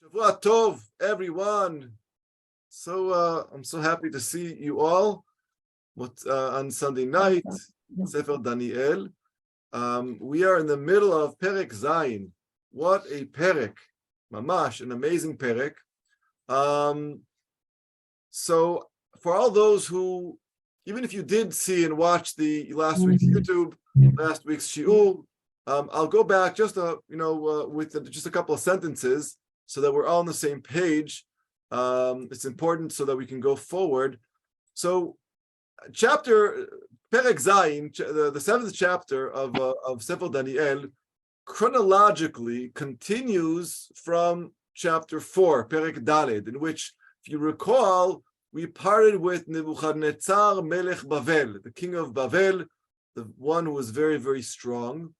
Shavua Tov, everyone. I'm so happy to see you all on Sunday night, Sefer Daniel. We are in the middle of Perek Zayin. What a Perek. Mamash, an amazing Perek. So for all those who, even if you did see and watch the last week's YouTube, last week's Shiur, I'll go back just with just a couple of sentences so that we're all on the same page. It's important so that we can go forward. So, chapter Perek Zayin, the seventh chapter of Sefer Daniel, chronologically continues from chapter 4, Perek Daled, in which, if you recall, we parted with Nebuchadnezzar Melech Bavel, the king of Bavel, the one who was very, very strong.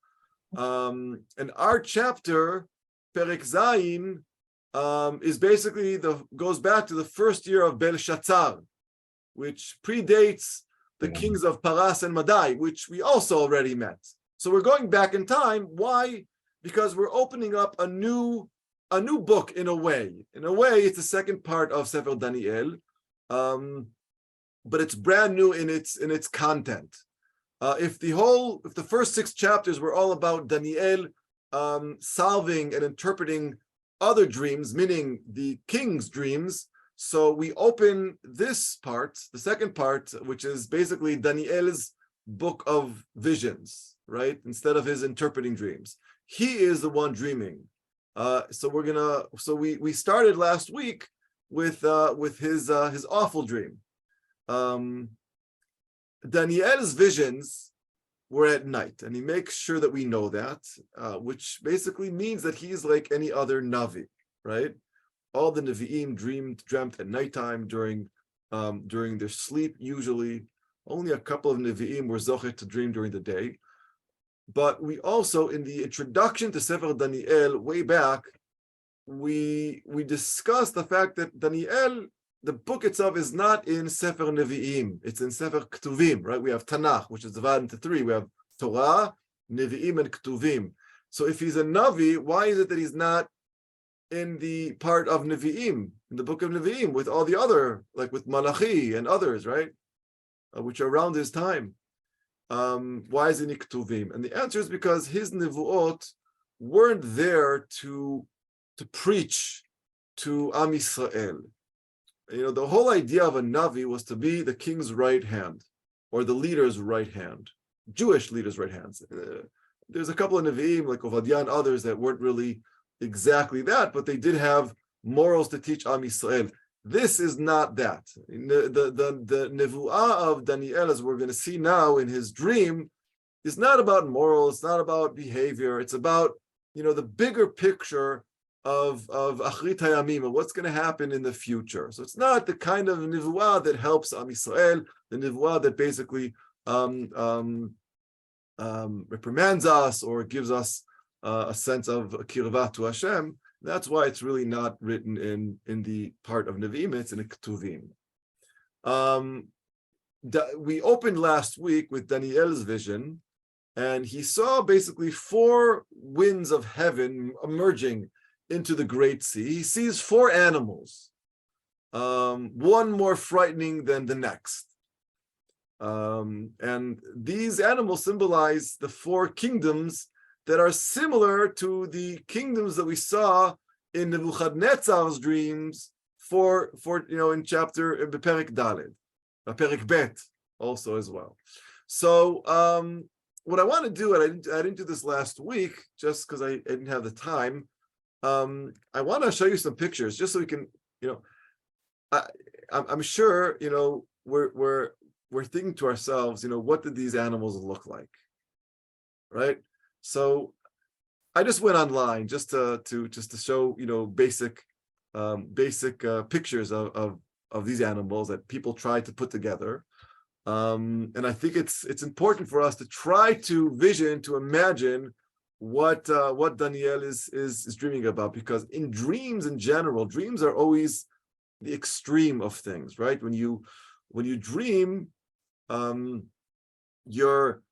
And our chapter, Perek Zayin, is basically goes back to the first year of Belshazzar, which predates the kings of Paras and Madai, which we also already met. So we're going back in time. Why? Because we're opening up a new book in a way. In a way, it's the second part of Sefer Daniel, but it's brand new in its content. If the first 6 chapters were all about Daniel solving and interpreting other dreams, meaning the king's dreams, so we open this part, the second part, which is basically Daniel's book of visions, right? Instead of his interpreting dreams, he is the one dreaming. So we started last week with his awful dream. Daniel's visions were at night, and he makes sure that we know that, which basically means that he's like any other Navi, right? All the Nevi'im dreamt at nighttime during their sleep, usually. Only a couple of Nevi'im were zochet to dream during the day. But we also, in the introduction to Sefer Daniel, way back, we discussed the fact that Daniel, the book itself, is not in Sefer Nevi'im. It's in Sefer Ketuvim, right? We have Tanakh, which is divided into 3. We have Torah, Nevi'im, and Ketuvim. So if he's a Navi, why is it that he's not in the part of Nevi'im, in the book of Nevi'im, with all the other, like with Malachi and others, right? Which are around his time. Why is it in Ketuvim? And the answer is because his Nevuot weren't there to preach to Am Yisrael. The whole idea of a Navi was to be the king's right hand, or the leader's right hand, Jewish leader's right hands. There's a couple of Nevi'im, like Ovadiah and others, that weren't really exactly that, but they did have morals to teach Am Yisrael. This is not that. The Nevu'ah of Daniel, as we're going to see now in his dream, is not about morals, it's not about behavior, it's about, the bigger picture of Achrit Hayamim, and what's going to happen in the future. So it's not the kind of Nevu'ah that helps Am Yisrael, the Nevu'ah that basically reprimands us or gives us a sense of kirva to Hashem. That's why it's really not written in the part of Nevi'im, it's in a Ketuvim. We opened last week with Daniel's vision, and he saw basically 4 winds of heaven emerging into the Great Sea. He sees 4 animals, one more frightening than the next. And these animals symbolize the 4 kingdoms that are similar to the kingdoms that we saw in Nebuchadnezzar's dreams in chapter in the Perek Daled, Perek Bet also as well. So what I want to do, and I didn't do this last week just because I didn't have the time. I want to show you some pictures just so we can, I'm sure, we're thinking to ourselves, what did these animals look like, right? So I just went online just to show, basic pictures of these animals that people try to put together. And I think it's important for us to try to imagine what Daniel is dreaming about, because in dreams in general, dreams are always the extreme of things, right? When you dream, you're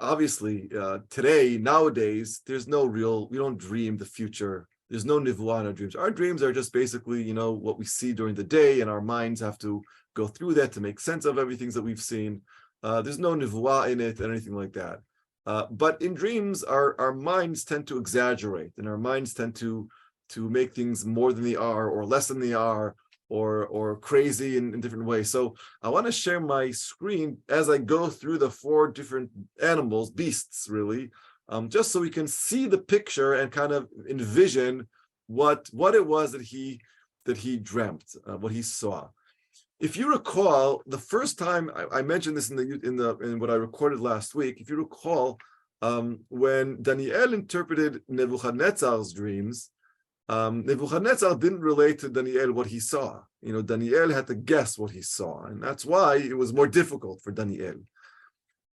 obviously today, nowadays, we don't dream the future There's no nivuah in our dreams. Our dreams are just basically, what we see during the day, and our minds have to go through that to make sense of everything that we've seen. There's no nivuah in it or anything like that. But in dreams, our minds tend to exaggerate, and our minds tend to make things more than they are, or less than they are, or crazy in different ways. So I want to share my screen as I go through the 4 different animals, beasts, really, just so we can see the picture and kind of envision what it was that he dreamt, what he saw. If you recall, the first time I mentioned this in what I recorded last week, if you recall, when Daniel interpreted Nebuchadnezzar's dreams, Nebuchadnezzar didn't relate to Daniel what he saw. Daniel had to guess what he saw, and that's why it was more difficult for Daniel.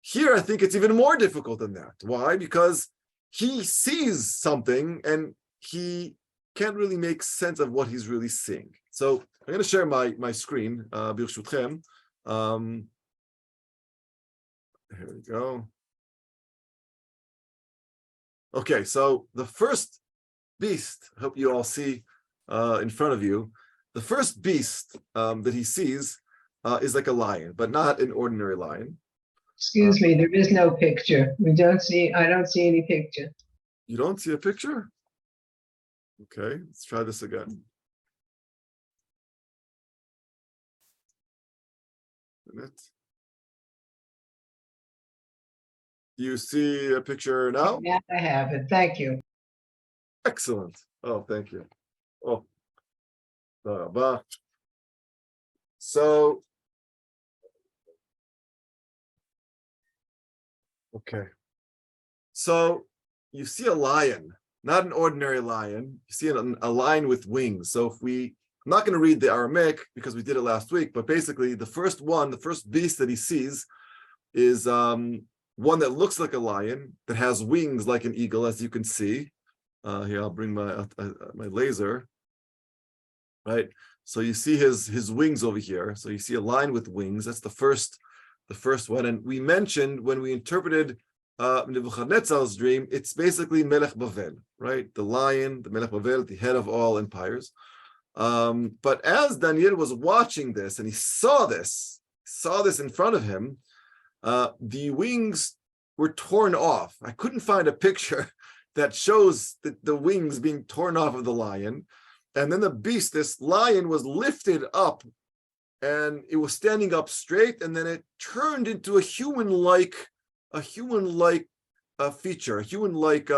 Here, I think it's even more difficult than that. Why? Because he sees something and he can't really make sense of what he's really seeing. So I'm going to share my screen, Birshutchem. Here we go. Okay, so the first beast, I hope you all see in front of you, the first beast that he sees is like a lion, but not an ordinary lion. Excuse me, there is no picture. I don't see any picture. You don't see a picture? Okay, let's try this again. Do you see a picture now? Yeah, I have it. Thank you. Excellent. Oh, thank you. Oh, so, okay. So you see a lion, not an ordinary lion. You see a lion with wings. So I'm not going to read the Aramaic because we did it last week, but basically the first beast that he sees is one that looks like a lion, that has wings like an eagle, as you can see. Here, I'll bring my laser. Right. So you see his wings over here. So you see a lion with wings. That's the first one. And we mentioned when we interpreted Nebuchadnezzar's dream, it's basically Melech Bavel, right? The lion, the Melech Bavel, the head of all empires. But as Daniel was watching this and he saw this in front of him, the wings were torn off. I couldn't find a picture that shows the wings being torn off of the lion. And then this lion was lifted up and it was standing up straight, and then it turned into a human-like feature, a human-like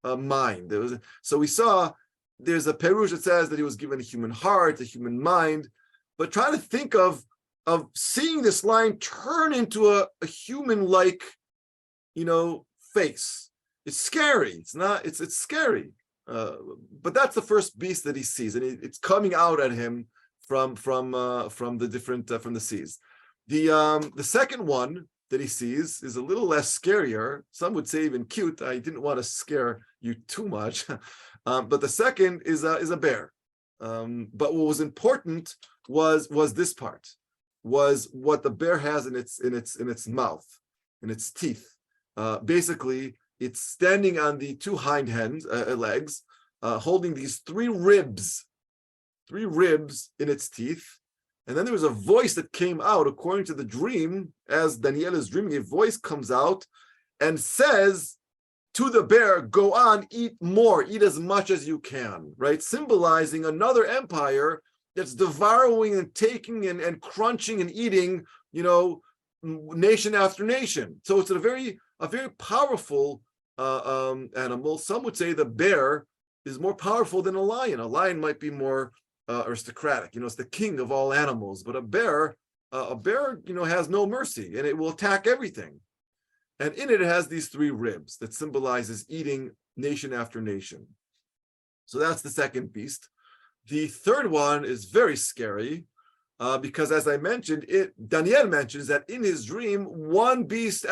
mind. So we saw there's a perush that says that he was given a human heart, a human mind, but try to think of seeing this lion turn into a human-like, face. It's scary. It's scary. But that's the first beast that he sees, and it's coming out at him from the seas. The second one that he sees is a little less scarier. Some would say even cute. I didn't want to scare you too much, but the second is a bear. But what was important was this part, was what the bear has in its mouth, in its teeth. Basically, it's standing on the 2 hind legs, holding these 3 ribs in its teeth. And then there was a voice that came out, according to the dream, as Daniel is dreaming, a voice comes out and says to the bear, go on, eat more, eat as much as you can, right? Symbolizing another empire that's devouring and taking and crunching and eating, nation after nation. So it's a very powerful animal. Some would say the bear is more powerful than a lion. A lion might be more aristocratic, it's the king of all animals, but a bear has no mercy, and it will attack everything. And in it has these 3 ribs that symbolizes eating nation after nation. So that's the second beast. The third one is very scary, because as I mentioned, Daniel mentions that in his dream, one beast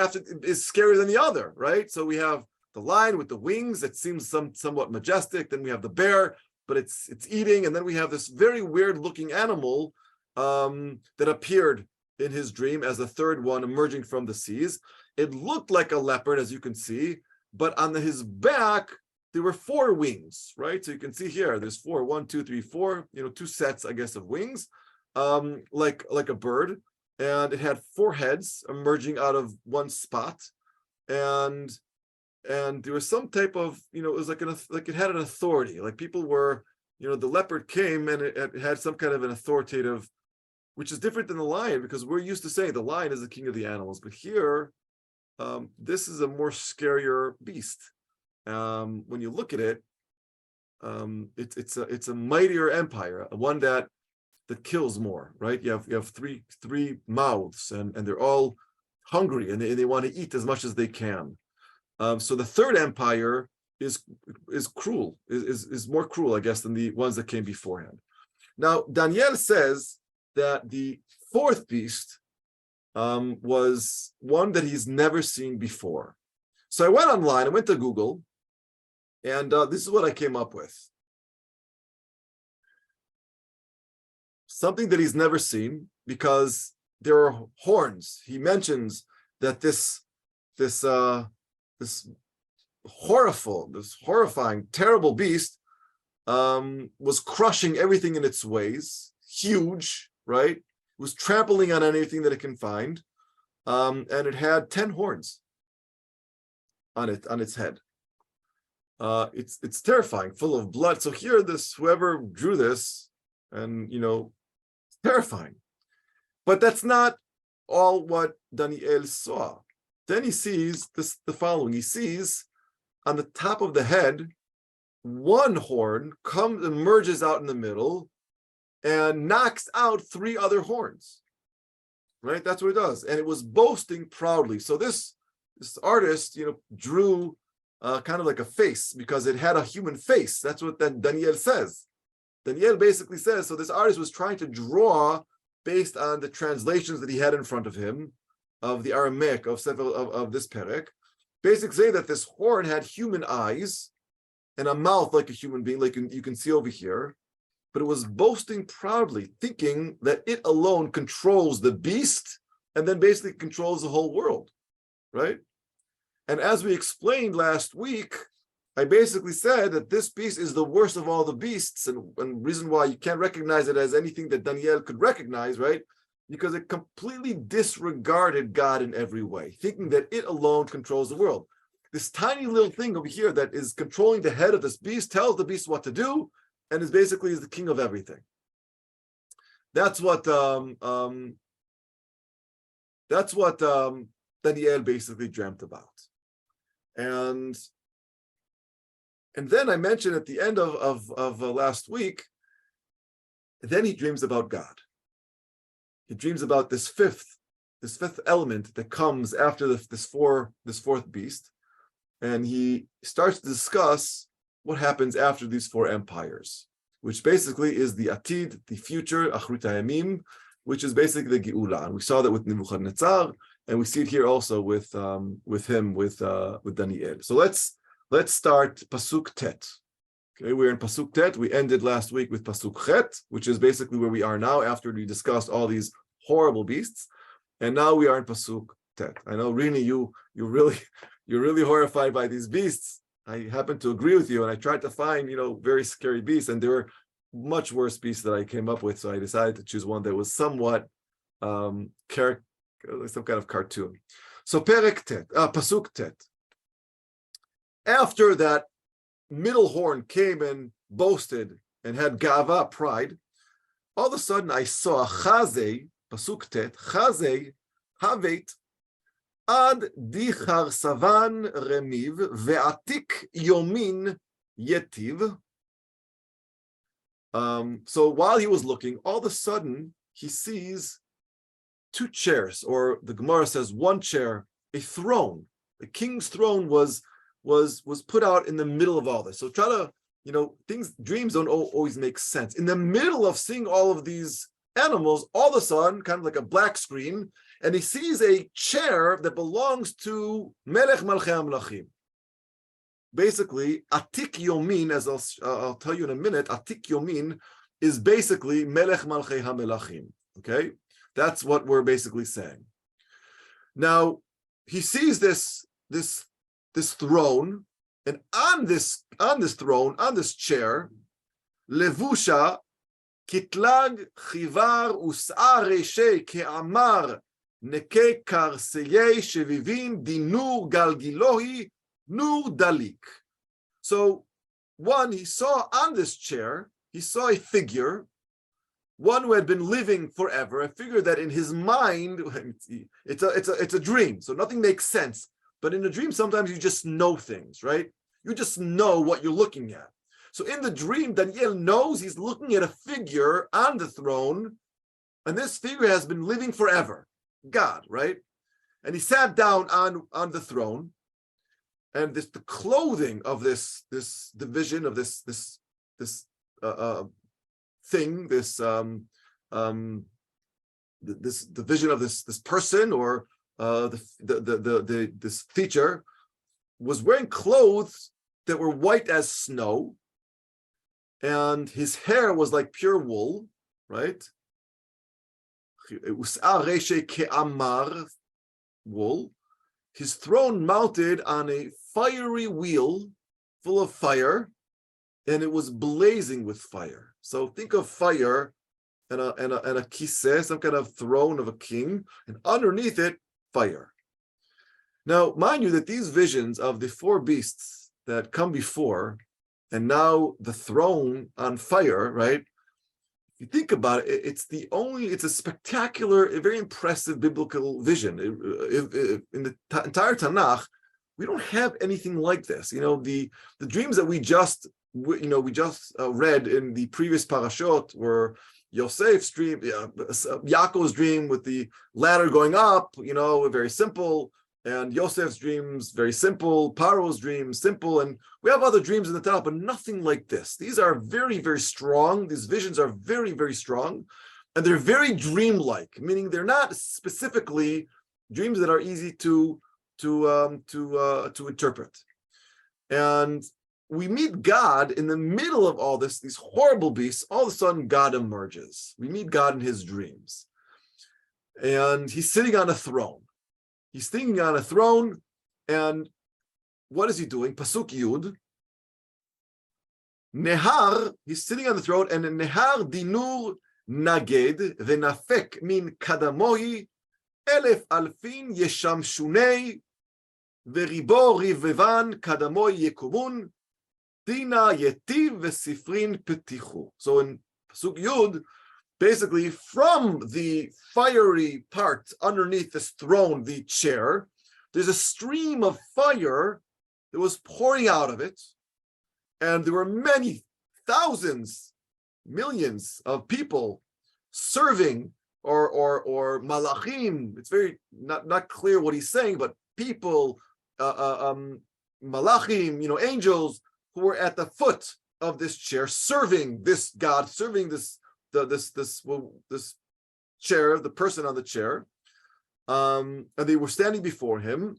is scarier than the other, right? So we have the lion with the wings that seems somewhat majestic. Then we have the bear, but it's eating. And then we have this very weird looking animal that appeared in his dream as the third one emerging from the seas. It looked like a leopard, as you can see, but on his back, there were 4 wings, right? So you can see here, there's 4, 1, 2, 3, 4, 2 sets, I guess, of wings, like a bird. And it had 4 heads emerging out of one spot. And there was some type of, it was like it had an authority, like people were, the leopard came and it had some kind of an authoritative, which is different than the lion, because we're used to saying the lion is the king of the animals. But here, this is a more scarier beast. When you look at it, it's a mightier empire, one that kills more, right? You have three mouths, and they're all hungry, and they want to eat as much as they can. So the third empire is cruel, is more cruel, I guess, than the ones that came beforehand. Now, Daniel says that the 4th beast was one that he's never seen before. So I went online, I went to Google, and this is what I came up with. Something that he's never seen, because there are horns. He mentions that this horrifying, terrible beast was crushing everything in its ways, huge, right? It was trampling on anything that it can find, and it had 10 horns on its head. It's terrifying, full of blood. So here, whoever drew this, and it's terrifying. But that's not all what Daniel saw. Then he sees the following. He sees on the top of the head, 1 horn emerges out in the middle and knocks out 3 other horns. Right? That's what it does. And it was boasting proudly. So this artist, drew kind of like a face, because it had a human face. That's what Daniel says. Daniel basically says, so this artist was trying to draw based on the translations that he had in front of him of the Aramaic of this perek, basically say that this horn had human eyes and a mouth like a human being, like you can see over here, but it was boasting proudly, thinking that it alone controls the beast and then basically controls the whole world, right? And as we explained last week, I basically said that this beast is the worst of all the beasts, and reason why you can't recognize it as anything that Daniel could recognize, right? Because it completely disregarded God in every way, thinking that it alone controls the world. This tiny little thing over here that is controlling the head of this beast tells the beast what to do, and is basically the king of everything. That's what Daniel basically dreamt about. And then I mentioned at the end of last week, then he dreams about God. He dreams about this fifth element that comes after this 4th beast, and he starts to discuss what happens after these 4 empires, which basically is the Atid, the future, Achrut HaYamim, which is basically the Geula. And we saw that with Nebuchadnezzar, and we see it here also with Daniel. So let's start Pasuk Tet. Okay, we're in Pasuk Tet. We ended last week with Pasuk Chet, which is basically where we are now after we discussed all these horrible beasts. And now we are in Pasuk Tet. I know, Rini, you're really horrified by these beasts. I happen to agree with you, and I tried to find, very scary beasts, and there were much worse beasts that I came up with. So I decided to choose one that was somewhat some kind of cartoon. So Pasuk Tet. After that middle horn came and boasted and had gava, pride, all of a sudden I saw Chazei, Pasuk Tet, Chazei, Havet, Ad Dichar Savan Remiv, Ve'atik Yomin Yetiv. So while he was looking, all of a sudden he sees 2 chairs, or the Gemara says 1 chair, a throne. The king's throne was put out in the middle of all this. So try to, dreams don't always make sense. In the middle of seeing all of these animals, all of a sudden, kind of like a black screen, and he sees a chair that belongs to Melech Malchei HaMelachim. Basically, Atik Yomin, as I'll tell you in a minute, Atik Yomin is basically Melech Malchei HaMelachim. Okay? That's what we're basically saying. Now, he sees this throne, And on this throne, on this chair, Levusha kitlag chivar us'ar reshe ke'amar neke karseye shevivin dinur galgilohi nur dalik. So one, he saw on this chair, he saw a figure, one who had been living forever, a figure that in his mind, it's a dream, so nothing makes sense. But in a dream, sometimes you just know things, right? You just know what you're looking at. So in the dream, Daniel knows he's looking at a figure on the throne, and this figure has been living forever, God, right? And he sat down on the throne, and the clothing of this division of this thing, this division of this person, or this feature, was wearing clothes that were white as snow, and his hair was like pure wool, right? Wool. His throne mounted on a fiery wheel full of fire, and it was blazing with fire. So think of fire and a kiseh, some kind of throne of a king, and underneath it, fire. Now, mind you that these visions of the four beasts that come before, and now the throne on fire, right? If you think about it, it's a spectacular, a very impressive biblical vision. In the entire Tanakh, we don't have anything like this. The dreams that we just read in the previous parashot were Yosef's dream, Yaakov's dream with the ladder going up, very simple, and Yosef's dreams, very simple, Paro's dreams, simple, and we have other dreams in the Tanakh, but nothing like this. These are very, very strong. These visions are very, very strong, and they're very dreamlike, meaning they're not specifically dreams that are easy to interpret. And we meet God in the middle of all this, these horrible beasts. All of a sudden, God emerges. We meet God in his dreams. And he's sitting on a throne. He's sitting on a throne, and what is he doing? Pasuk Yud. Nehar, he's sitting on the throne, and Nehar dinur naged, v'nafek min kadamohi, elef alfin yeshamshunei, v'ribo rivevan kadamohi yekumun, Dina yetiv v'sifrin petichu. So in Pasuk Yud, basically from the fiery part underneath this throne, the chair, there's a stream of fire that was pouring out of it, and there were many thousands, millions of people serving, or malachim. It's very not clear what he's saying, but people, malachim, angels, who were at the foot of this chair, serving this God, serving this chair, the person on the chair, and they were standing before him.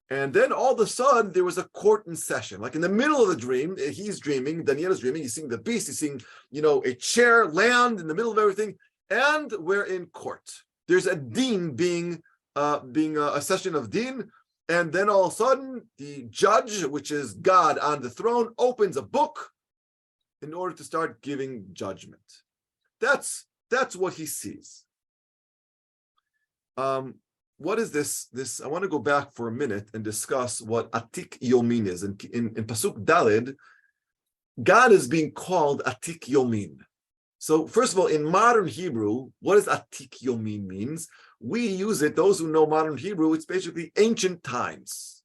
And then all of a sudden, there was a court in session. Like in the middle of the dream, he's dreaming, Daniel is dreaming, he's seeing the beast, he's seeing, a chair land in the middle of everything, and we're in court. There's a din being a session of din. And then all of a sudden, the judge, which is God on the throne, opens a book in order to start giving judgment. That's what he sees. What is this? I want to go back for a minute and discuss what Atik Yomin is. In Pasuk Daled, God is being called Atik Yomin. So first of all, in modern Hebrew, what does Atik Yomin means? We use it, those who know modern Hebrew, it's basically ancient times.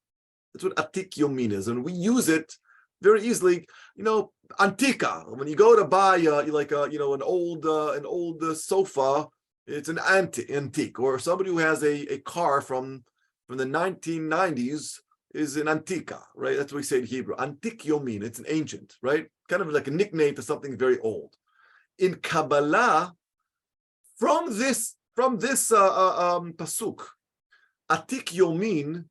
That's what Atik Yomin is. And we use it very easily, Antika. When you go to buy an old sofa, it's an antique. Or somebody who has a car from the 1990s is an Antika, right? That's what we say in Hebrew. Atik Yomin, it's an ancient, right? Kind of like a nickname to something very old. In Kabbalah, from this pasuk, Atik Yomin,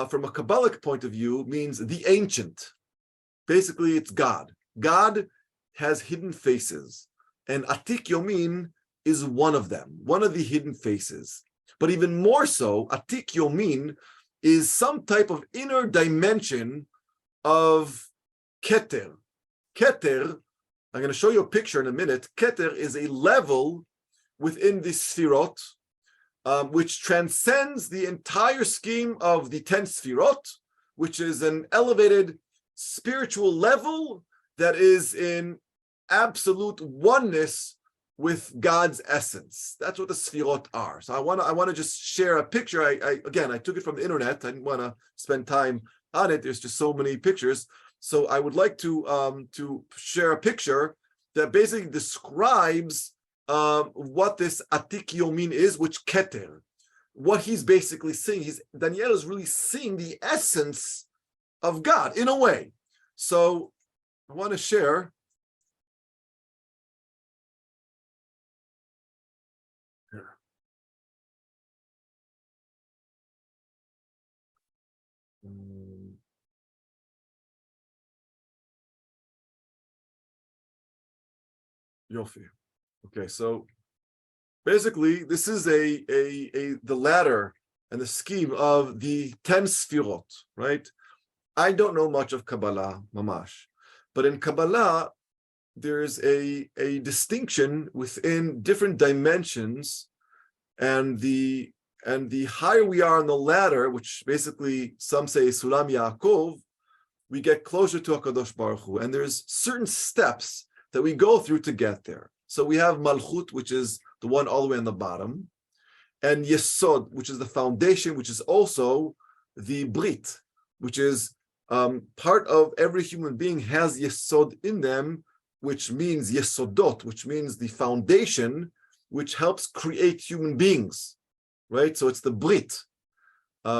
from a Kabbalic point of view, means the ancient. Basically, it's God. God has hidden faces, and Atik Yomin is one of them, one of the hidden faces. But even more so, Atik Yomin is some type of inner dimension of Keter. Keter, I'm going to show you a picture in a minute. Keter is a level within the Sfirot, which transcends the entire scheme of the 10 Sfirot, which is an elevated spiritual level that is in absolute oneness with God's essence. That's what the Sfirot are. So I want to just share a picture. I took it from the internet. I didn't want to spend time on it. There's just so many pictures. So I would like to share a picture that basically describes what this Atik Yomin is, which Keter. What he's basically seeing, Daniel is really seeing the essence of God in a way. So I want to share. Yofi. Okay, so basically, this is the ladder and the scheme of the 10 Sfirot, right? I don't know much of Kabbalah, mamash, but in Kabbalah, there's a distinction within different dimensions, and the higher we are on the ladder, which basically some say Sulam Yaakov, we get closer to HaKadosh Baruch Hu, and there's certain steps that we go through to get there. So we have Malchut, which is the one all the way on the bottom, and Yesod, which is the foundation, which is also the Brit, which is part of every human being has Yesod in them, which means Yesodot, which means the foundation, which helps create human beings, right? So it's the Brit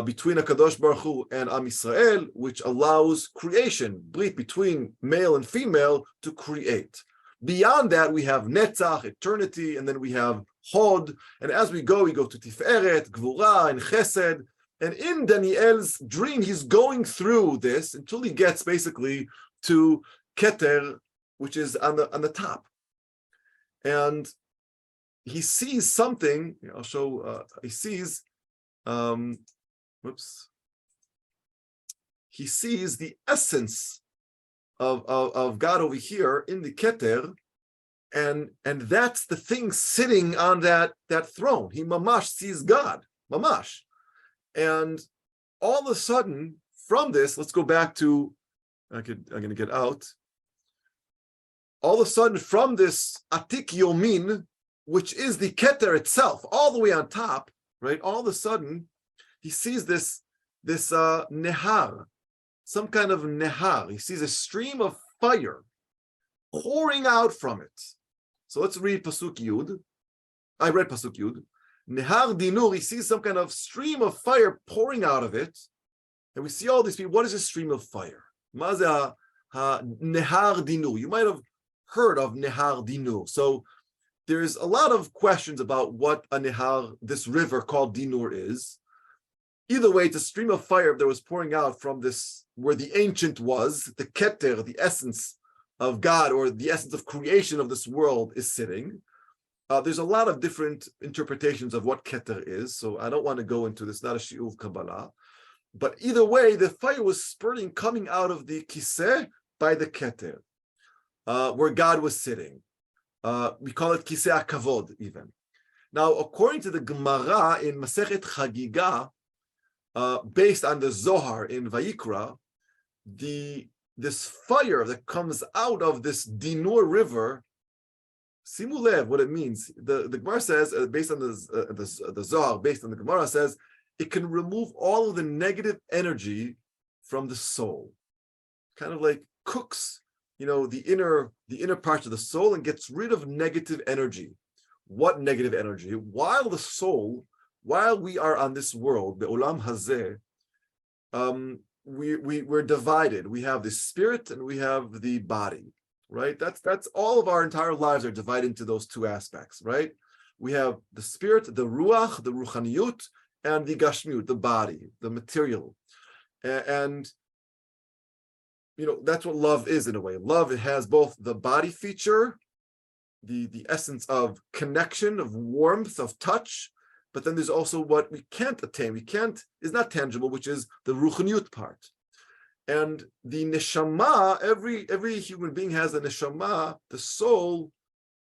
between HaKadosh Baruch Hu and Am Yisrael, which allows creation, Brit between male and female to create. Beyond that, we have Netzach, eternity, and then we have Hod. And as we go to Tiferet, Gvura, and Chesed. And in Daniel's dream, he's going through this until he gets basically to Keter, which is on the top. And he sees something. I'll show. He sees. He sees the essence of God over here in the Keter, and that's the thing sitting on that throne. He mamash sees God, mamash. And all of a sudden, from this, let's go back to, I'm going to get out. All of a sudden, from this Atik Yomin, which is the Keter itself, all the way on top, right? All of a sudden, he sees this Nehar, some kind of Nehar. He sees a stream of fire pouring out from it. So let's read Pasuk Yud. I read Pasuk Yud. Nehar Dinur, he sees some kind of stream of fire pouring out of it. And we see all these people. What is a stream of fire? Nehar Dinur. You might have heard of Nehar Dinur. So there's a lot of questions about what a Nehar, this river called Dinur, is. Either way, it's a stream of fire that was pouring out from this, where the ancient was, the Keter, the essence of God, or the essence of creation of this world is sitting. There's a lot of different interpretations of what Keter is, so I don't want to go into this, not a shiur of Kabbalah. But either way, the fire was spurting, coming out of the Kiseh by the Keter, where God was sitting. We call it Kiseh HaKavod even. Now, according to the Gemara in Masechet Chagiga, based on the Zohar in Vayikra, this fire that comes out of this Dinur river, simu lev, what it means. The Gemara says, based on the Zohar, based on the Gemara, says it can remove all of the negative energy from the soul, kind of like cooks, the inner parts of the soul, and gets rid of negative energy. What negative energy? While we are on this world, the Olam Hazeh, we're divided. We have the spirit and we have the body, right? That's all of our entire lives are divided into those two aspects, right? We have the spirit, the ruach, the ruchaniyut, and the gashmiut, the body, the material. And that's what love is in a way. Love, it has both the body feature, the essence of connection, of warmth, of touch, but then there's also what we can't attain. Is not tangible, which is the ruchaniyut part. And the neshama, every human being has a neshama, the soul,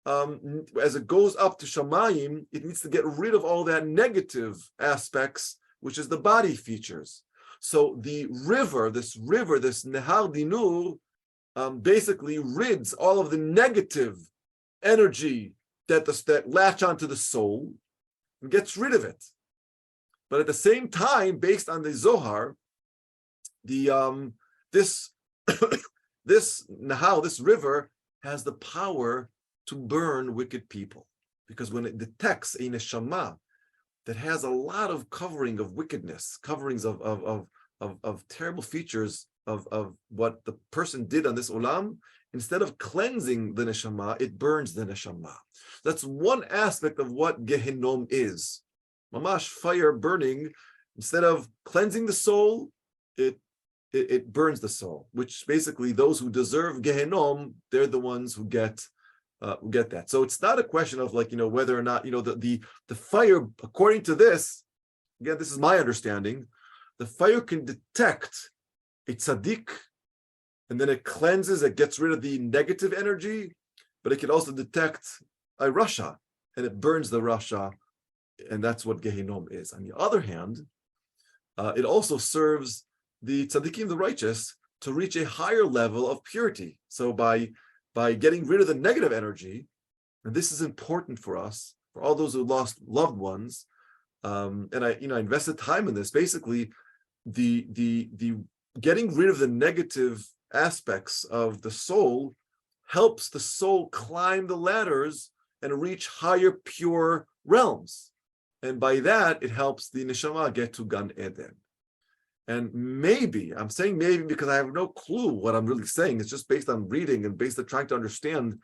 as it goes up to shamayim, it needs to get rid of all that negative aspects, which is the body features. So the river, this Nehar Dinur, basically rids all of the negative energy that latch onto the soul and gets rid of it. But at the same time, based on the Zohar, this Nahal, this river, has the power to burn wicked people, because when it detects a neshama that has a lot of covering of wickedness, coverings of terrible features of what the person did on this olam, instead of cleansing the neshama, it burns the neshama. That's one aspect of what Gehinnom is. Mamash, fire burning, instead of cleansing the soul, it burns the soul, which basically those who deserve Gehinnom, they're the ones who get that. So it's not a question of whether or not the fire, according to this, again, this is my understanding, the fire can detect a tzaddik, and then it cleanses, it gets rid of the negative energy, but it can also detect a rasha, and it burns the rasha, and that's what Gehinnom is. On the other hand, it also serves the tzaddikim, the righteous, to reach a higher level of purity. So by getting rid of the negative energy, and this is important for us, for all those who lost loved ones, and I invested time in this. Basically, the getting rid of the negative aspects of the soul helps the soul climb the ladders and reach higher pure realms, and by that it helps the neshama get to Gan Eden. And maybe, I'm saying maybe because I have no clue what I'm really saying. It's just based on reading and based on trying to understand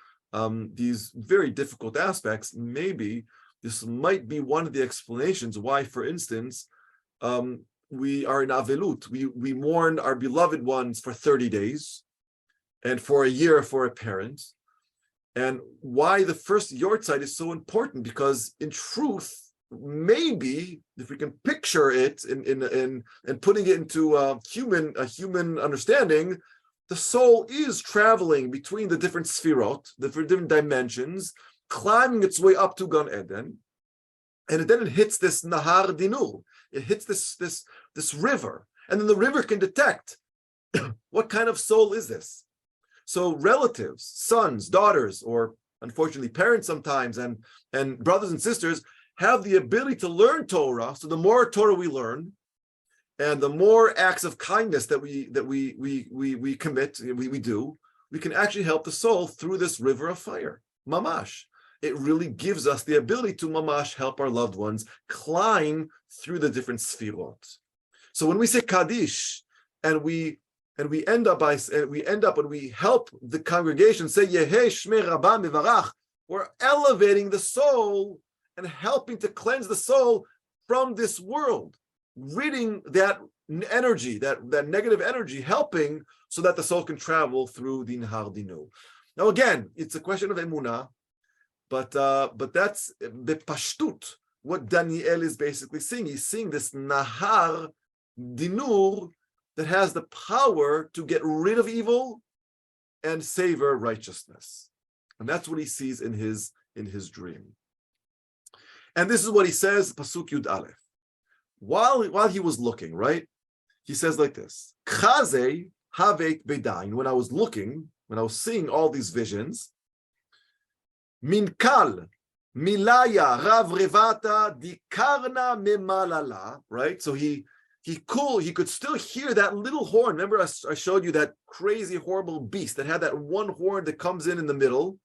these very difficult aspects. Maybe this might be one of the explanations why, for instance, we are in Avelut. We mourn our beloved ones for 30 days and for a year for a parent. And why the first yortzeit is so important, because in truth, maybe if we can picture it and putting it into a human understanding, the soul is traveling between the different sfirot, the different dimensions, climbing its way up to Gan Eden, and then it hits this Nahar Dinur. It hits this river, and then the river can detect what kind of soul is this. So relatives, sons, daughters, or unfortunately parents sometimes, and brothers and sisters have the ability to learn Torah. So the more Torah we learn, and the more acts of kindness that we commit, we do, we can actually help the soul through this river of fire. Mamash. It really gives us the ability to mamash help our loved ones climb through the different sfirot. So when we say Kaddish, and we end up when we help the congregation say Yehei Shmei Rabbah Mevarach, we're elevating the soul and helping to cleanse the soul from this world, ridding that energy, that negative energy, helping so that the soul can travel through the Nahar Dinu. Now again, it's a question of emunah, but that's the pashtut, what Daniel is basically seeing. He's seeing this Nahar Dinur that has the power to get rid of evil and savor righteousness. And that's what he sees in his dream. And this is what he says, Pasuk Yud Aleph. While he was looking, right? He says like this: Chazei havet bedain. When I was seeing all these visions, Minkal milaya rav revata dikarna memalala. Right? So he could still hear that little horn. Remember, I showed you that crazy, horrible beast that had that one horn that comes in the middle,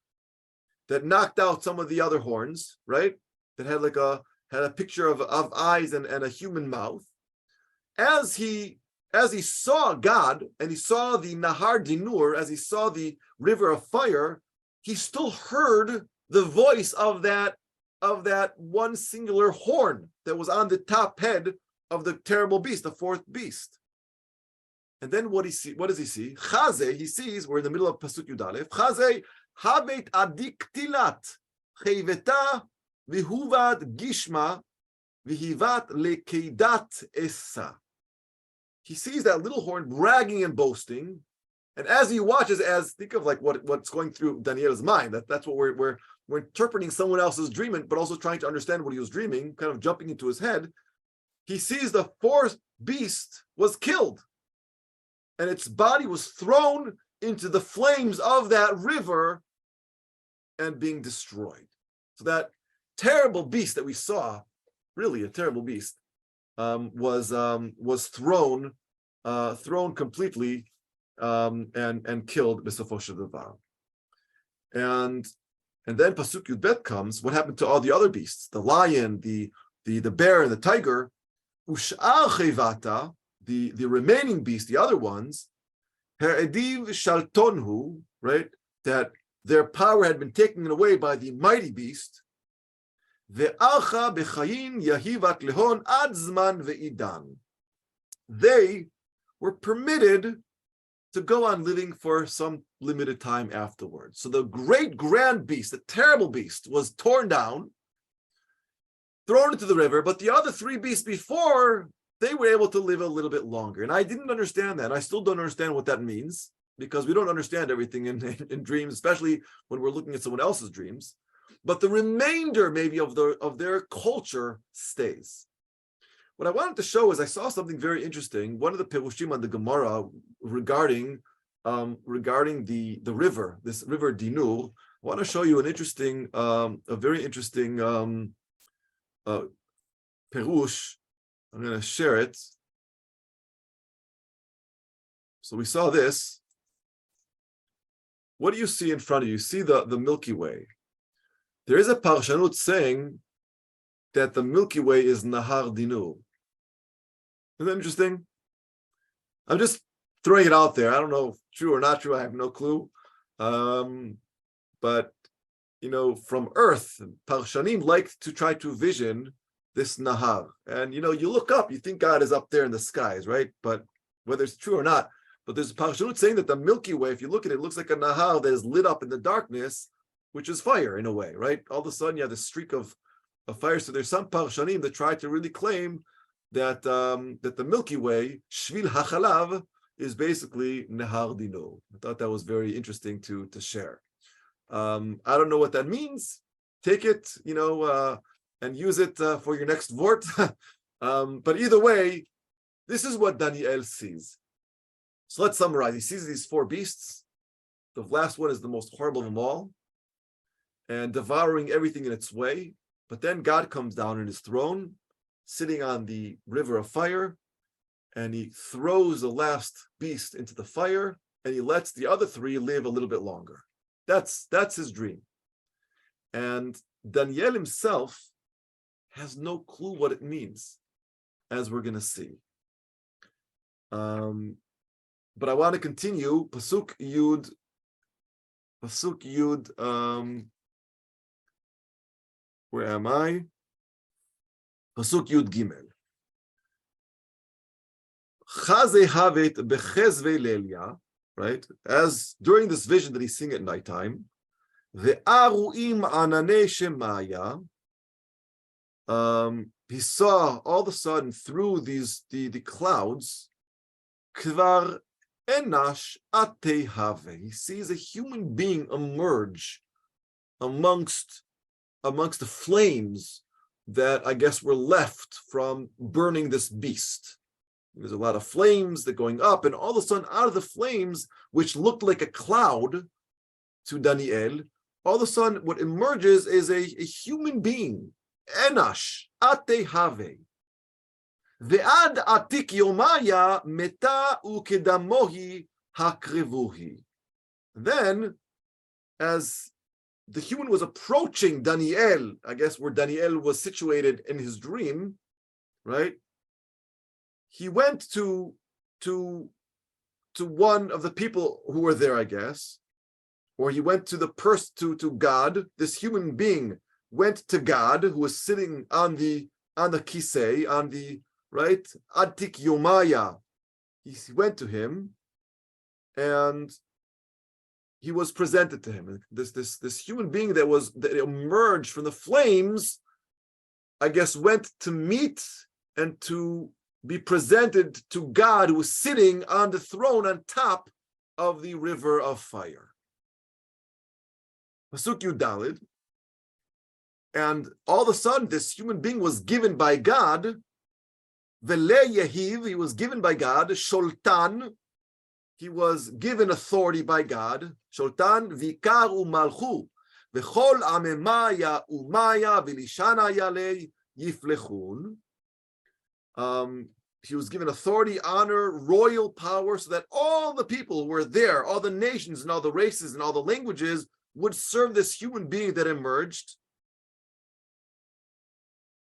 that knocked out some of the other horns, right? That had a picture of eyes and a human mouth. As he saw God and he saw the Nahar Dinur, as he saw the river of fire, he still heard the voice of that one singular horn that was on the top head of the terrible beast, the fourth beast. And then what does he see? Chazeh, he sees, we're in the middle of Pasuk Yud Aleph, Chazeh habet adik tilat chayveta vihuvad gishma vihivat lekeidat essa. he sees that little horn bragging and boasting. And as he watches, think of like what's going through Daniel's mind. That's what we're interpreting someone else's dream, but also trying to understand what he was dreaming, kind of jumping into his head. He sees the fourth beast was killed, and its body was thrown into the flames of that river and being destroyed. So that terrible beast that we saw, really a terrible beast, was thrown completely and killed besofo shel davar. And then Pasuk Yud Bet comes. What happened to all the other beasts? The lion, the bear, and the tiger. Ush'ar chevata, the remaining beasts, the other ones, Herediv shaltonhu, right? That their power had been taken away by the mighty beast. Ve'acha bechayin yahivat lehon ad zman ve'idan. They were permitted to go on living for some limited time afterwards. So the great grand beast, the terrible beast, was torn down, thrown into the river, but the other three beasts before, they were able to live a little bit longer. And I didn't understand that. I still don't understand what that means, because we don't understand everything in dreams, especially when we're looking at someone else's dreams. But the remainder maybe of their culture stays. What I wanted to show is I saw something very interesting. One of the Perushim on the Gemara regarding the river, this river Dinur. I want to show you a very interesting Perush. I'm going to share it. So we saw this. What do you see in front of you? You see the Milky Way. There is a Parshanut saying that the Milky Way is Nahar Dinur. Isn't that interesting? I'm just throwing it out there. I don't know if true or not true. I have no clue. But, from Earth, Parshanim like to try to vision this Nahar. And, you look up, you think God is up there in the skies, right? But whether it's true or not, but there's a Parshanut saying that the Milky Way, if you look at it, looks like a Nahar that is lit up in the darkness, which is fire in a way, right? All of a sudden you have this streak of fire. So there's some Parshanim that try to really claim that the Milky Way, Shvil HaChalav, is basically Nehar Dinur. I thought that was very interesting to share. I don't know what that means. Take it, and use it for your next vort. But either way, this is what Daniel sees. So let's summarize. He sees these four beasts. The last one is the most horrible of them all, and devouring everything in its way. But then God comes down in his throne, sitting on the river of fire, and he throws the last beast into the fire, and he lets the other three live a little bit longer. That's his dream. And Daniel himself has no clue what it means, as we're going to see. But I want to continue. Pasuk Yud, where am I? Pasuk Yud Gimel. Chaze havet bechezve lelia, right? As during this vision that he's seeing at nighttime, ve'aruim anane shemaya. He saw all of a sudden through the clouds, kvar enash ate have. He sees a human being emerge amongst the flames that I guess were left from burning this beast. There's a lot of flames that going up, and all of a sudden out of the flames, which looked like a cloud to Daniel, all of a sudden what emerges is a human being. Enash ate have. Ve'ad atik yomaya meta ukedamohi hakrevuhi. Then, as the human was approaching Daniel, I guess where Daniel was situated in his dream, right? He went to one of the people who were there, I guess, or he went to to God. This human being went to God, who was sitting on the kisei, on the right Atik Yomaya. He went to him, and he was presented to him. This human being that emerged from the flames, I guess, went to meet and to be presented to God, who is sitting on the throne on top of the river of fire. Pasuk Yudalid. And all of a sudden, this human being was given by God. Vele Yehiv, he was given by God. Sholtan, he was given authority by God. Sholtan, Vikar umalchu. V'chol amemaya umaya v'lishana yalei yiflechun. He was given authority, honor, royal power, so that all the people who were there, all the nations and all the races and all the languages would serve this human being that emerged.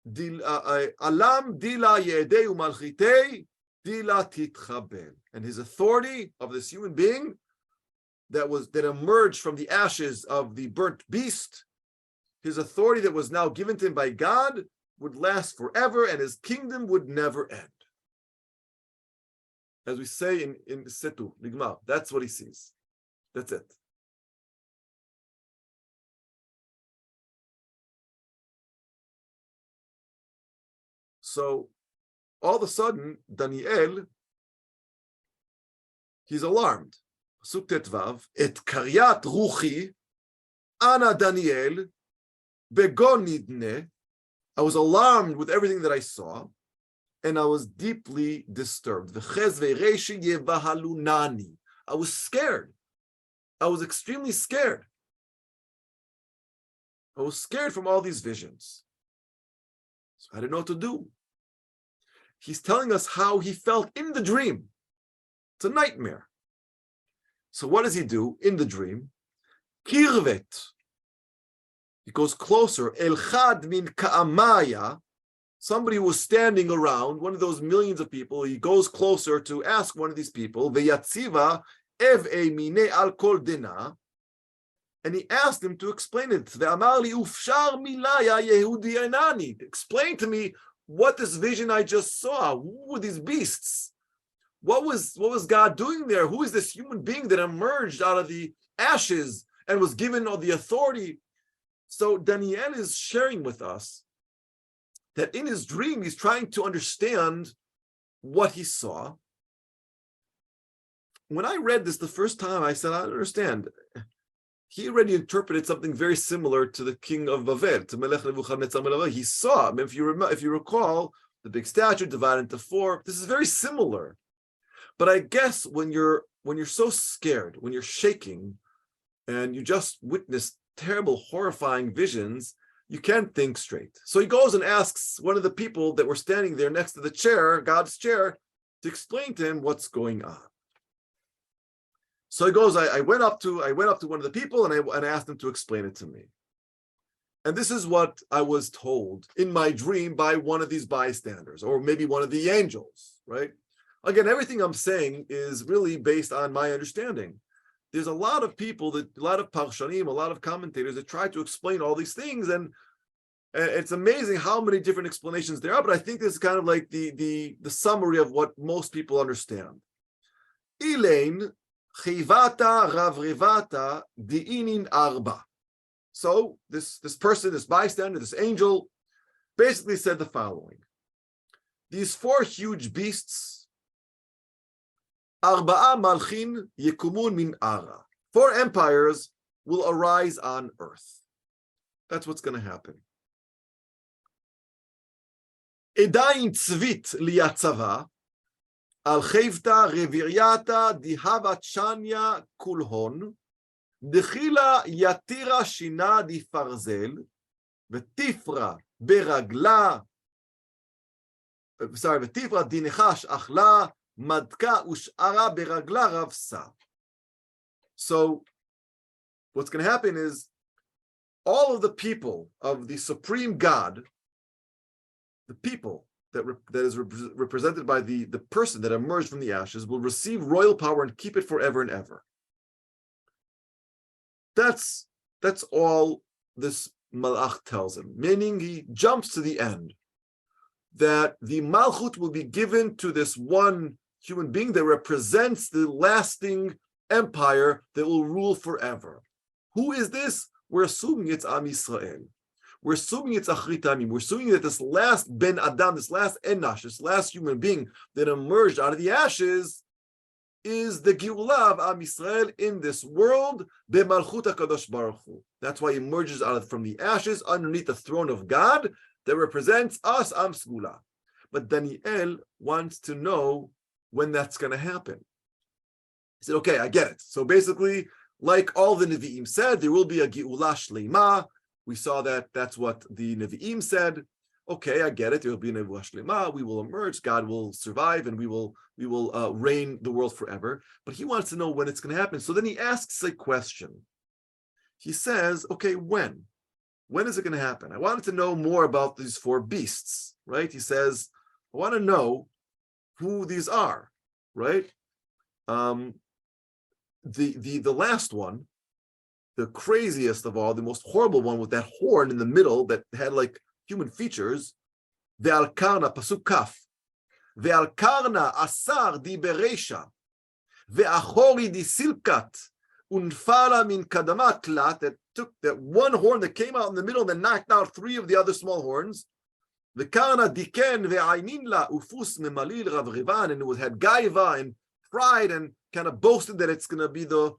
Alam dila yedei umalchitei dila titchabel. And his authority of this human being that emerged from the ashes of the burnt beast, his authority that was now given to him by God would last forever, and his kingdom would never end. As we say in Setu, Nigmar, that's what he sees. That's it. So all of a sudden, Daniel, he's alarmed. Pasuk Tetvav, et karyat ruchi, ana Daniel, begon nidne. I was alarmed with everything that I saw, and I was deeply disturbed. I was scared. I was extremely scared. I was scared from all these visions. So I didn't know what to do. He's telling us how he felt in the dream. It's a nightmare. So what does he do in the dream? Kirvet. He goes closer. El chad min ka'amaya. Somebody who was standing around, one of those millions of people, he goes closer to ask one of these people, Veyatziva ev mine al kol dena, and he asked him to explain it. Ve'amar li ufshar milaya Yehudi enani. Explain to me what this vision I just saw. Who were these beasts? What was God doing there? Who is this human being that emerged out of the ashes and was given all the authority? So Daniel is sharing with us that in his dream, he's trying to understand what he saw. When I read this the first time, I said, I don't understand. He already interpreted something very similar to the king of Bavel, to Melech Nebuchadnezzar Melech. He saw, I mean, if you recall, the big statue divided into four. This is very similar. But I guess when you're so scared, when you're shaking, and you just witnessed terrible, horrifying visions, you can't think straight. So he goes and asks one of the people that were standing there next to the chair, God's chair, to explain to him what's going on. So he goes, I went up to one of the people and I asked him to explain it to me. And this is what I was told in my dream by one of these bystanders, or maybe one of the angels, right? Again, everything I'm saying is really based on my understanding. There's a lot of people, a lot of parshanim, a lot of commentators that try to explain all these things, and it's amazing how many different explanations there are, but I think this is kind of like the summary of what most people understand. Elaine, chivata ravrevata diinin arba. So this person, this bystander, this angel, basically said the following. These four huge beasts, Arba'a malchin yekumun min ara. 4 empires will arise on earth. That's what's going to happen. Edayin tzvit liyatzava al chevta reviryata dihavat shanya kulhon dechila yatira shina di farzel v'tifra beragla v'tifra dinechash achla madka ushara beragla ravsa. So what's going to happen is all of the people of the supreme God, the people that is represented by the person that emerged from the ashes, will receive royal power and keep it forever and ever. That's all this malach tells him, meaning he jumps to the end, that the malchut will be given to this one human being that represents the lasting empire that will rule forever. Who is this? We're assuming it's Am Yisrael. we're assuming it's Achrit Tamim. We're assuming that this last Ben Adam, this last Enash, this last human being that emerged out of the ashes is the Geulah of Am Yisrael in this world, B'malchut HaKadosh Baruch Hu. That's why he emerges from the ashes underneath the throne of God that represents us, Am Segula. But Daniel wants to know when that's going to happen. He said, okay, I get it. So basically, like all the Nevi'im said, there will be a Geulah Shleima. We saw that that's what the Nevi'im said. Okay, I get it. There will be a Geulah Shleima. We will emerge. God will survive, and we will reign the world forever. But he wants to know when it's going to happen. So then he asks a question. He says, okay, when? When is it going to happen? I wanted to know more about these four beasts, right? He says, I want to know who these are, right? The last one, the craziest of all, the most horrible one with that horn in the middle that had like human features, Ve'al Karna, Pasuk Kaf, Ve'al Karna Asar di Beresha, Ve'achori di Silkat, Unfala min Kadamat Tlat, that took that one horn that came out in the middle and then knocked out three of the other small horns. The Karna Diken Ve'aynin la Ufus Memalil Rav Rivan, and it had Gaiva and pride and kind of boasted that it's going to be the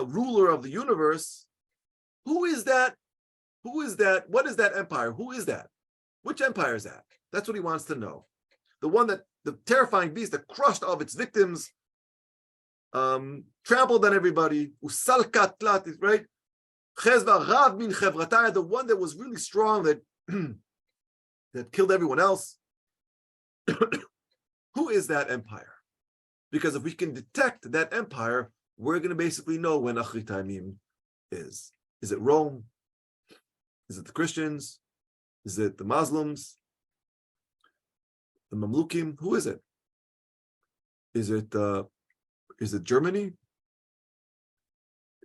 ruler of the universe. Who is that? Who is that? What is that empire? Who is that? Which empire is that? That's what he wants to know. The one that, the terrifying beast that crushed all of its victims, trampled on everybody, usalkat tlat, right? Chezva rav min chevrataya, the one that was really strong, that that killed everyone else. Who is that empire? Because if we can detect that empire, we're going to basically know when Achrit Tamim is. Is it Rome? Is it the Christians? Is it the Muslims? The Mamlukim? Who is it? Is it Germany?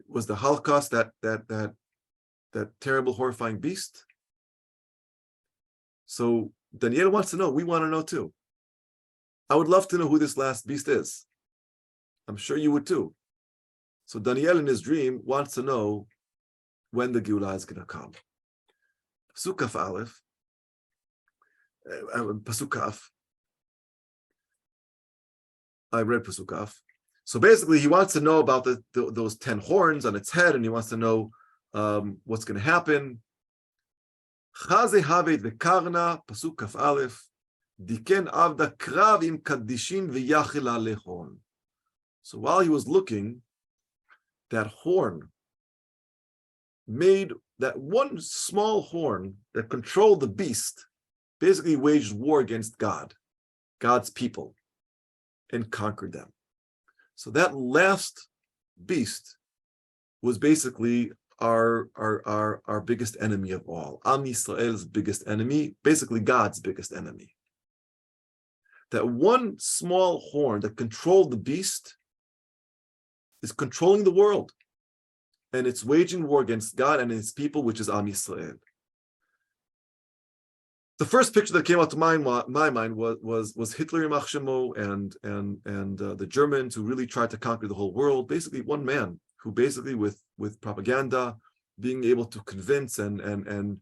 Was the Holocaust that terrible, horrifying beast? So Daniel wants to know. We want to know too. I would love to know who this last beast is. I'm sure you would too. So Daniel in his dream wants to know when the Geulah is going to come. Pasuk Kaf Aleph, Pasuk Kaf. I read Pasuk Kaf. So basically, he wants to know about those 10 horns on its head, and he wants to know what's going to happen. Chaze Haved Vekarna, Pasuk Kaf Aleph. Diken avda krav im kaddishin v'yachil alehon. So while he was looking, that horn made, that one small horn that controlled the beast, basically waged war against God, God's people, and conquered them. So that last beast was basically our biggest enemy of all. Am Yisrael's biggest enemy, basically God's biggest enemy. That one small horn that controlled the beast is controlling the world. And it's waging war against God and his people, which is Am Yisrael. The first picture that came out to my mind was Hitler Yimach Shemo and the Germans who really tried to conquer the whole world. Basically, one man who basically with propaganda, being able to convince and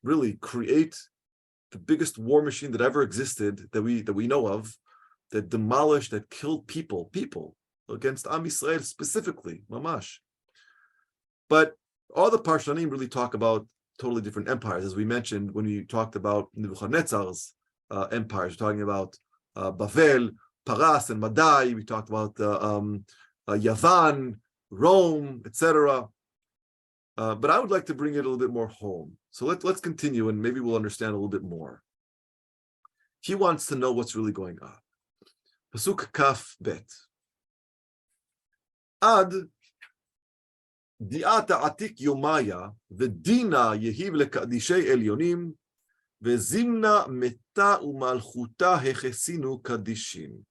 really create the biggest war machine that ever existed that we know of, that demolished, that killed people against Am Yisrael specifically, mamash. But all the Parshanim really talk about totally different empires, as we mentioned when we talked about Nebuchadnezzar's empires. We're talking about Bavel, Paras, and Madai. We talked about Yavan, Rome, etc. But I would like to bring it a little bit more home. So let's continue, and maybe we'll understand a little bit more. He wants to know what's really going on. Pasuk Kaf Bet. Ad di'ata atik yomaya v'dina yehiv lekadishei elyonim v'zimna meta umalchuta hechesinu kadishim.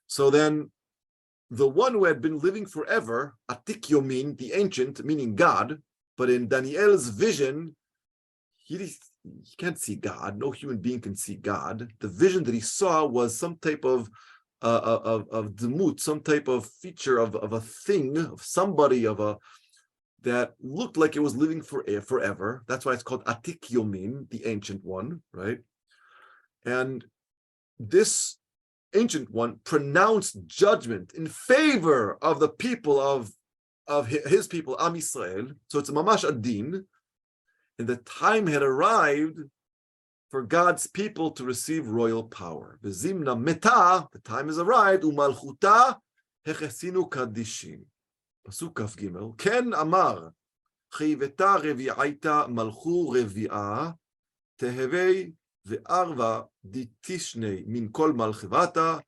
So then, the one who had been living forever, Atik Yomin, the ancient, meaning God, but in Daniel's vision, he can't see God. No human being can see God. The vision that he saw was some type of demut, some type of feature of a thing, of somebody, of that looked like it was living forever. That's why it's called Atik Yomin, the ancient one, right? And this ancient one pronounced judgment in favor of the people of his people, Am Yisrael. So it's a mamash adin, and the time had arrived for God's people to receive royal power. V'zimna meta, the time has arrived, umalchuta hechesinu kadishin. Pasuk Kaf Gimel, Ken Amar, Chiyveta revi'aita malchu revi'a, tehevei ve'arva ditishne min kol malchivata,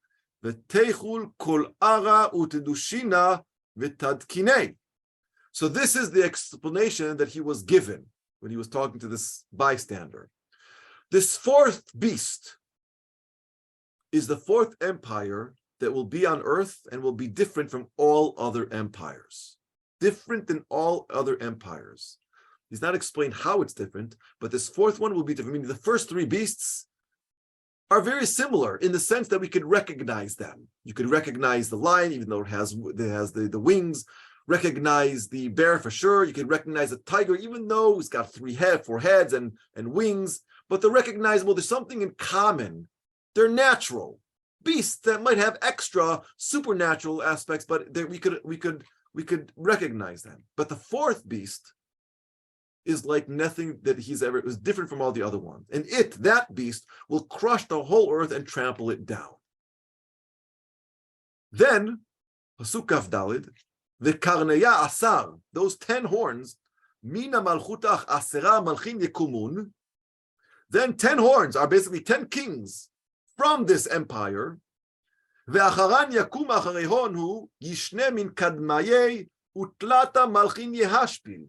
ve'teichul kol ara utedushina ve'tadkinei. So this is the explanation that he was given when he was talking to this bystander. This fourth beast is the fourth empire that will be on earth and will be different from all other empires. Different than all other empires. He's not explained how it's different, but this fourth one will be different. Meaning the first three beasts are very similar in the sense that we could recognize them. You could recognize the lion, even though it has the wings. Recognize the bear for sure. You can recognize the tiger, even though it's got four heads and wings. But they're recognizable. There's something in common. They're natural beasts that might have extra supernatural aspects, but we could recognize them. But the fourth beast is like nothing that it was different from all the other ones. And that beast, will crush the whole earth and trample it down. Then, Pasuk Kaf Dalid, the Karneya Asar, those 10 horns, Mina Malchutach Asera Malchin Yekumun. Then 10 horns are basically 10 kings from this empire. Ve'acharan yakum acharei hon hu yishne min kadmayei utlata malchin yehashpil.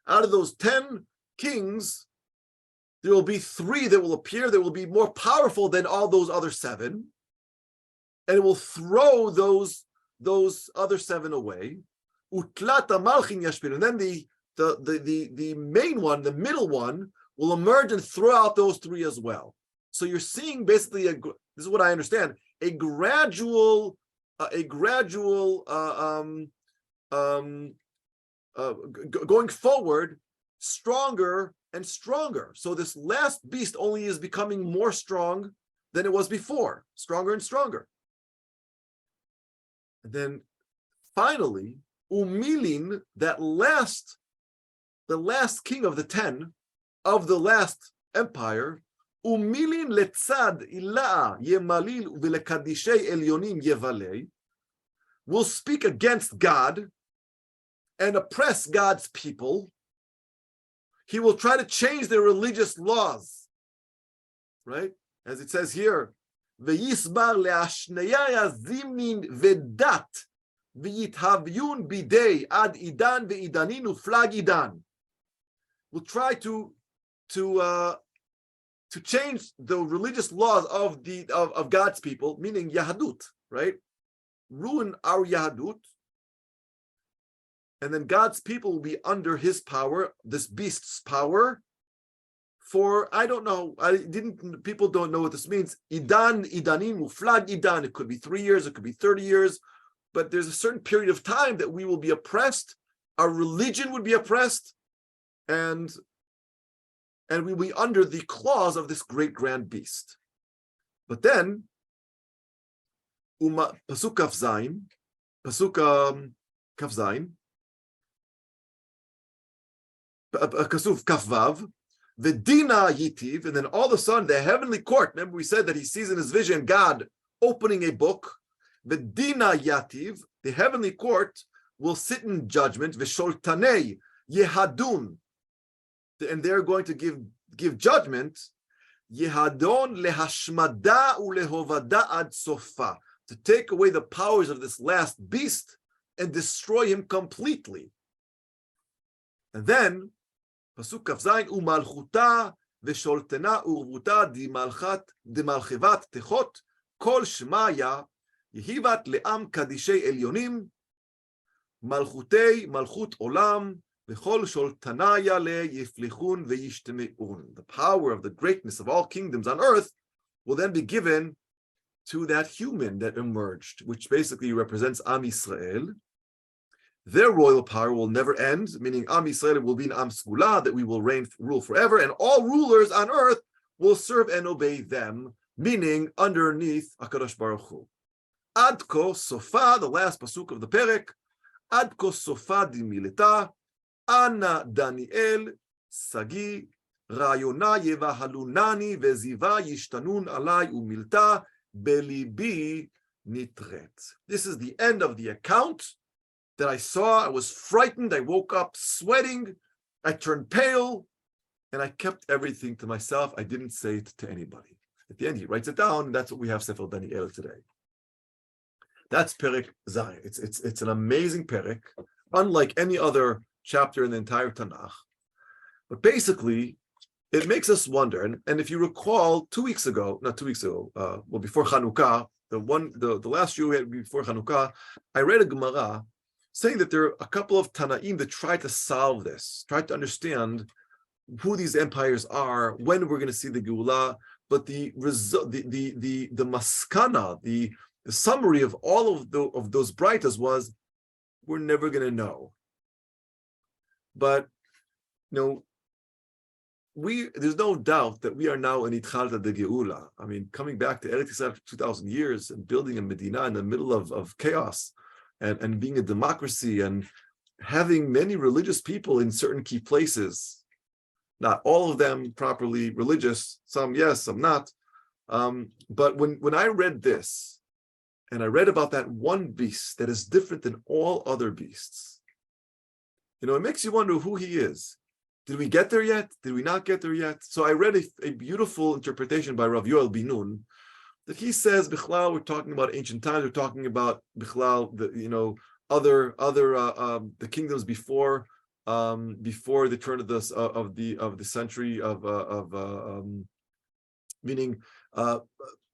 Out of those 10 kings, there will be 3 that will appear that will be more powerful than all those other 7, and it will throw those other 7 away. Utlata malchin yashpil, and then the main one, the middle one, will emerge and throw out those 3 as well. So you're seeing basically this is what I understand, a gradual going forward, stronger and stronger. So this last beast only is becoming more strong than it was before, stronger and stronger. And then finally, Umilin, the last king of the 10 of the last empire, Umilin letzad ila'a yemalil v'lekadishei elyonim yevalei, will speak against God and oppress God's people. He will try to change their religious laws, right? As it says here, v'yisbar le'ashneyaya zimnin v'dat v'yithavyun bidei ad idan v'idanin uflag idan. Will try to change the religious laws of God's people, meaning Yahadut, right? Ruin our Yahadut. And then God's people will be under his power, this beast's power, for, I don't know, people don't know what this means. Idan, Idanim, Uflag Idan. It could be 3 years, it could be 30 years, but there's a certain period of time that we will be oppressed, our religion would be oppressed, and we will be under the claws of this great grand beast. But then, Pasuk Kaf Zayin, Kasuf Kaf Vav, the Dina Yitiv, and then all of a sudden the heavenly court, remember we said that he sees in his vision God opening a book, the Dina Yativ, the heavenly court will sit in judgment, Vesholtanei Yehadun, and they're going to give judgment, Yehadon lehashmada ulehovada ad sofa, to take away the powers of this last beast and destroy him completely. And then, Pasuk Kaf Zayin, umalchuta vesholtena urvuta dimalchivat techot kol shmaya yehivat le'am kadishei elyonim malchutei malchut olam v'chol sholtanaya le yiflichun ve'yishteme'un. The power of the greatness of all kingdoms on earth will then be given to that human that emerged, which basically represents Am Yisrael. their royal power will never end, meaning Am Yisrael will be an Am Segula, that we will rule forever, and all rulers on earth will serve and obey them, meaning underneath HaKadosh Baruch Hu. Ad ko sofa, the last pasuk of the perek, Ad ko sofa dimileta, Ana Daniel Sagi Rayona Yevahalunani Veziva Yishtanun Alai Umilta Belibi Nitret. This is the end of the account that I saw. I was frightened. I woke up sweating. I turned pale, and I kept everything to myself. I didn't say it to anybody. At the end, he writes it down, and that's what we have Sefer Daniel today. That's Perek Zayin. It's an amazing Perek, unlike any other chapter in the entire Tanakh. But basically, it makes us wonder. And if you recall, 2 weeks ago, before Chanukah, the last year we had before Chanukah, I read a Gemara saying that there are a couple of Tanaim that tried to solve this, tried to understand who these empires are, when we're going to see the Geulah. But the maskana, the summary of all of those brightas was, we're never going to know. But there's no doubt that we are now in Itchalta de Geula. I mean, coming back to Eretz Yisrael for 2,000 years and building a Medina in the middle of chaos and being a democracy and having many religious people in certain key places, not all of them properly religious, some yes, some not. But when I read this, and I read about that one beast that is different than all other beasts, it makes you wonder who he is. Did we get there yet? Did we not get there yet? So I read a beautiful interpretation by Rav Yoel Binun that he says, Bichlal, we're talking about ancient times. We're talking about Bichlal, the kingdoms before the turn of the century meaning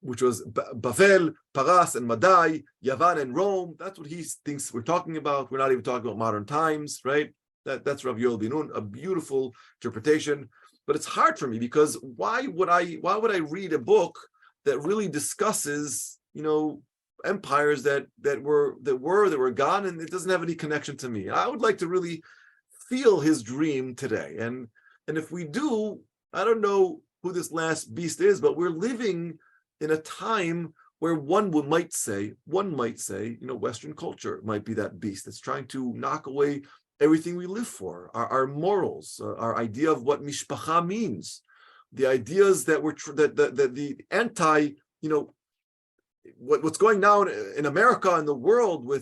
which was Bavel, Paras, and Madai, Yavan, and Rome. That's what he thinks we're talking about. We're not even talking about modern times, right? That's Rav Yoel Binun, a beautiful interpretation. But it's hard for me because why would I read a book that really discusses, empires that were gone, and it doesn't have any connection to me? I would like to really feel his dream today. And if we do, I don't know who this last beast is, but we're living in a time where one might say, Western culture might be that beast that's trying to knock away everything we live for, our morals, our idea of what mishpacha means, the ideas that the anti, what's going now in America and the world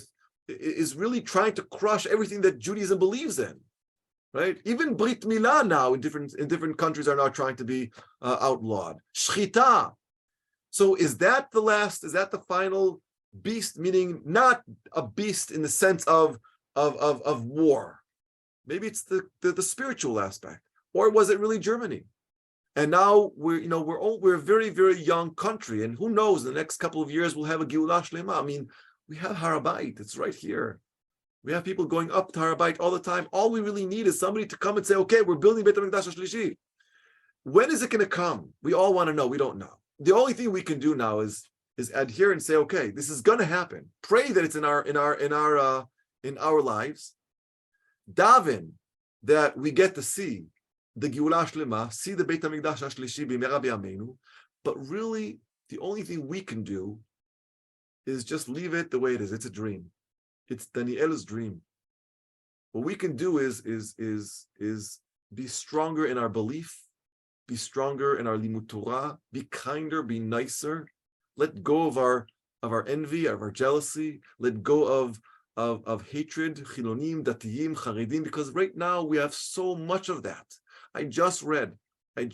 is really trying to crush everything that Judaism believes in, right? Even Brit Milah now in different countries are now trying to be outlawed. Shchita. So is that the final beast, meaning not a beast in the sense of war? Maybe it's the spiritual aspect, or was it really Germany? And now we're a very, very young country, and who knows, in the next couple of years we'll have a Geulah Shlema. I mean, we have Har HaBayit, it's right here. We have people going up to Har HaBayit all the time. All we really need is somebody to come and say, okay, we're building Beit HaMikdash HaShlishi. When is it going to come? We all want to know. We don't know. The only thing we can do now is adhere and say, okay, this is going to happen. Pray that it's in our lives. Daven that we get to see the Geulah Shlema, see the Beit HaMikdash HaShlishi b'mera b'yameinu. But really, the only thing we can do is just leave it the way it is. It's a dream. It's Daniel's dream. What we can do is be stronger in our belief, be stronger in our limud Torah, be kinder, be nicer. Let go of our envy, of our jealousy. Let go of hatred, chilonim, datiyim, charedim, because right now we have so much of that. I just read, I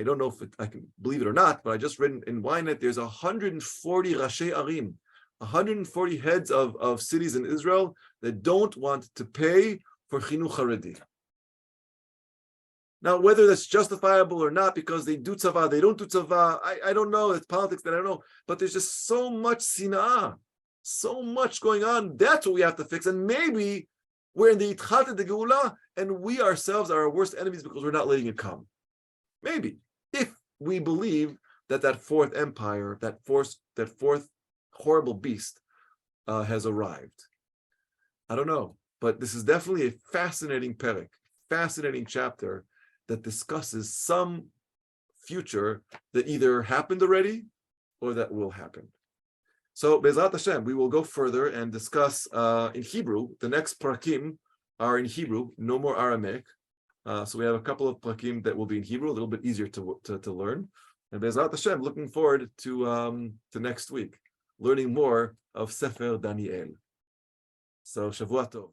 don't know if I can believe it or not, but I just read in Ynet, there's 140 Rashi Arim, 140 heads of cities in Israel that don't want to pay for chinuch haredi. Now, whether that's justifiable or not, because they do tzava, they don't do tzava, I don't know. It's politics that I don't know. But there's just so much sina'ah, so much going on. That's what we have to fix. And maybe we're in the Itchalta de Geula, and we ourselves are our worst enemies because we're not letting it come. Maybe, if we believe that fourth empire, that fourth horrible beast has arrived. I don't know, but this is definitely a fascinating perek, fascinating chapter that discusses some future that either happened already or that will happen. So Be'ezrat Hashem, we will go further and discuss in Hebrew. The next prakim are in Hebrew, no more Aramaic. So we have a couple of prakim that will be in Hebrew, a little bit easier to learn. And Be'ezrat Hashem, looking forward to next week, learning more of Sefer Daniel. So Shavua Tov.